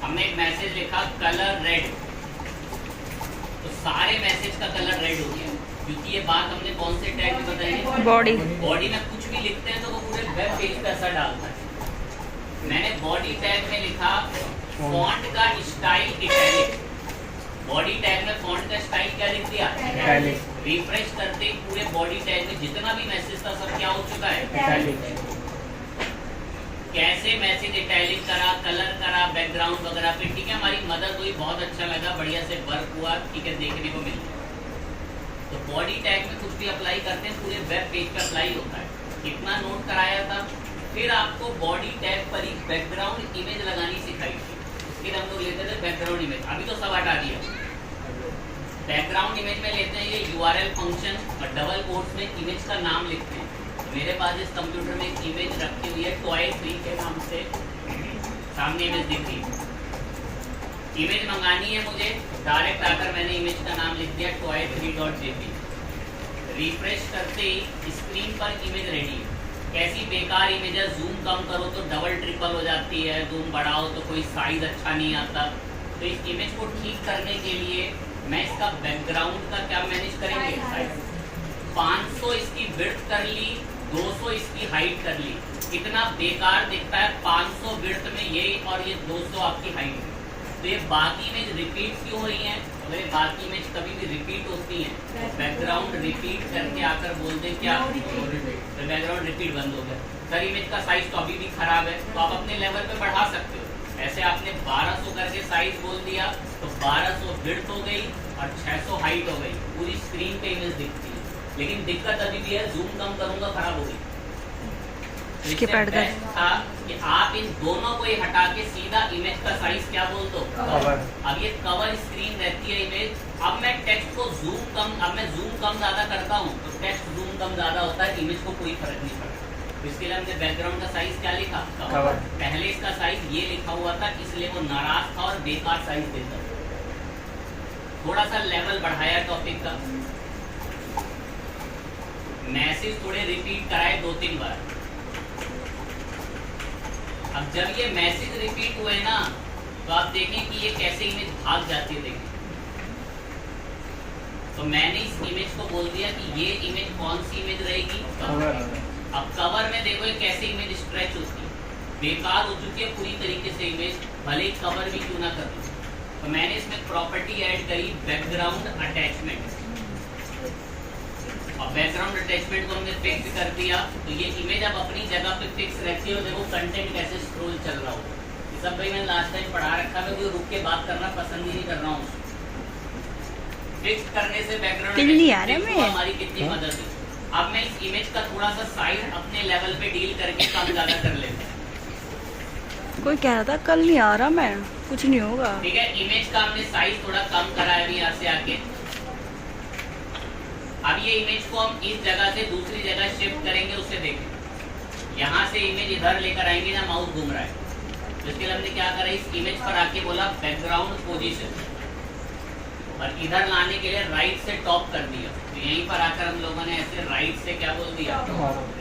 हमने एक मैसेज लिखा कलर रेड, तो सारे मैसेज का कलर रेड हो गया, क्योंकि ये बात हमने कौन से टैग में बताई? बॉडी। बॉडी में कुछ भी लिखते हैं तो वो पूरे वेब पेज पे असर डालता है। मैंने बॉडी टैग में लिखा फॉन्ट का स्टाइल इटैलिक। बॉडी टैग में फॉन्ट का स्टाइल क्या लिख दिया? इटैलिक। रिफ्रेश करते ही पूरे बॉडी टैग में जितना भी मैसेज था सब क्या हो चुका है? इटैलिक। कैसे मैसेज इटैलिक करा, कलर करा, बैकग्राउंड वगैरह पे, ठीक है, हमारी मदद हुई, बहुत अच्छा लगा, बढ़िया से वर्क हुआ, ठीक है, देखने को मिल गया। तो बॉडी टैग में कुछ भी अप्लाई करते हैं पूरे वेब पेज पे अप्लाई होता है, कितना नोट कराया था। फिर आपको बॉडी टैग पर ही बैकग्राउंड इमेज लगानी सिखाई थी, फिर हम लोग लेते थे बैकग्राउंड इमेज, अभी तो सब हटा दिया। बैकग्राउंड इमेज में लेते हैं ये URL फंक्शन और डबल कोट्स में इमेज का नाम लिखते हैं। मेरे पास इस कंप्यूटर में एक इमेज रखी हुई है टॉय 3 के नाम से, सामने इमेज दिख रही है। इमेज मंगानी है मुझे, डायरेक्ट आकर मैंने इमेज का नाम लिख दिया toy3.jp। रिफ्रेश करते ही स्क्रीन पर इमेज रेडी है। कैसी बेकार इमेज है, जूम कम करो तो डबल ट्रिपल हो जाती है, जूम बढ़ाओ तो कोई साइज अच्छा नहीं आता। तो इस इमेज को ठीक करने के लिए मैं इसका बैकग्राउंड का क्या मैनेज करेंगे, साइज 500 इसकी विड्थ कर ली, 200 इसकी हाइट कर ली। कितना बेकार दिखता है 500 विड्थ में ये, और ये 200 आपकी हाइट। तो ये बाकी इमेज रिपीट क्यों हो रही है? अगर ये बाकी इमेज कभी भी रिपीट होती है तो बैकग्राउंड रिपीट करके आकर बोल दे क्या, तो बैकग्राउंड रिपीट बंद हो गया। सर इमेज का साइज तो अभी भी खराब है, तो आप अपने लेवल पे बढ़ा सकते हो। ऐसे आपने 1200 करके साइज बोल दिया तो 1200 विड्थ हो गई और 600 हाइट हो गई, पूरी स्क्रीन पे इमेज दिखती है। लेकिन दिक्कत अभी भी है, जूम कम करूंगा खराब हो गई। इसके बेस्ट था कि आप इन दोनों को ही हटा के सीधा इमेज का साइज क्या बोल दो, कवर। अब ये कवर स्क्रीन रहती है इमेज। अब मैं टेक्स्ट को जूम कम, अब मैं जूम कम ज्यादा करता हूँ तो टेक्स्ट जूम कम ज्यादा होता है, इमेज को कोई फर्क नहीं पड़ता। तो इसके लिए हमने बैकग्राउंड का साइज क्या लिखा, कवर। पहले इसका साइज ये लिखा हुआ था, इसलिए वो नाराज था और बेकार साइज देता। थोड़ा सा लेवल बढ़ाया टॉपिक का, मैसेज थोड़े रिपीट कराए 2-3 बार। अब जब ये मैसेज रिपीट हुए ना तो आप देखें कि ये कैसे इमेज भाग जाती है। देखें तो मैंने इस इमेज को बोल दिया कि ये इमेज कौन सी इमेज रहेगी, कवर। अब कवर में देखो ये कैसे इमेज स्ट्रेच होती है, बेकार हो चुकी है पूरी तरीके से इमेज, भले ही कवर भी क्यों ना कर लो। तो मैंने इसमें प्रॉपर्टी ऐड करी बैकग्राउंड अटैचमेंट, और बैकग्राउंड अटैचमेंट को हमने फिक्स कर दिया। तो ये इमेज अब अपनी जगह पे फिक्स रहती है और देखो कंटेंट कैसे स्क्रॉल चल रहा हो। ये सब भाई मैंने लास्ट टाइम पढ़ा रखा है, मैं रुक के बात करना पसंद ही नहीं कर रहा हूँ। फिक्स करने से बैकग्राउंड हमारी कितनी मदद है। अब मैं इस इमेज का थोड़ा सा साइज अपने लेवल पे डील करके कम ज्यादा कर लेता हूँ। कोई कह रहा था कल नहीं आ रहा मैं, कुछ नहीं होगा। ठीक है, इमेज का हमने साइज थोड़ा कम करा है अभी यहाँ से आके। अब ये इमेज को हम इस जगह से दूसरी जगह शिफ्ट करेंगे, उससे देखें यहाँ से इमेज इधर लेकर आएंगे ना, माउस घूम रहा है, तो इसके लिए हमने क्या करा, इस इमेज पर आके बोला बैकग्राउंड पोजीशन, और इधर लाने के लिए राइट से टॉप कर दिया। तो यहीं पर आकर हम लोगों ने ऐसे राइट से क्या बोल दिया,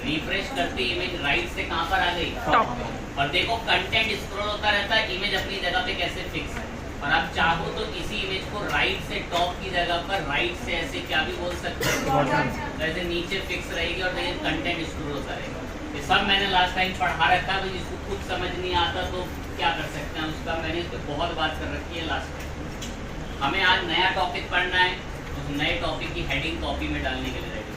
रिफ्रेश करते इमेज राइट से कहाँ पर आ गई, टॉप। और देखो कंटेंट स्क्रॉल होता रहता है, इमेज अपनी जगह पे कैसे फिक्स है। और आप चाहो तो इसी इमेज को राइट से टॉप की जगह पर राइट से ऐसे क्या भी बोल सकते हैं, जैसे नीचे फिक्स रहेगी और देखिए कंटेंट स्क्रॉल होता रहेगा। ये सब मैंने लास्ट टाइम पढ़ा रखा है, जिसको खुद समझ नहीं आता तो क्या कर सकते हैं उसका, मैंने इस पर बहुत बात कर रखी है लास्ट टाइम। हमें आज नया टॉपिक पढ़ना है, उस नए टॉपिक की हेडिंग कॉपी में डालने के लिए रेडी।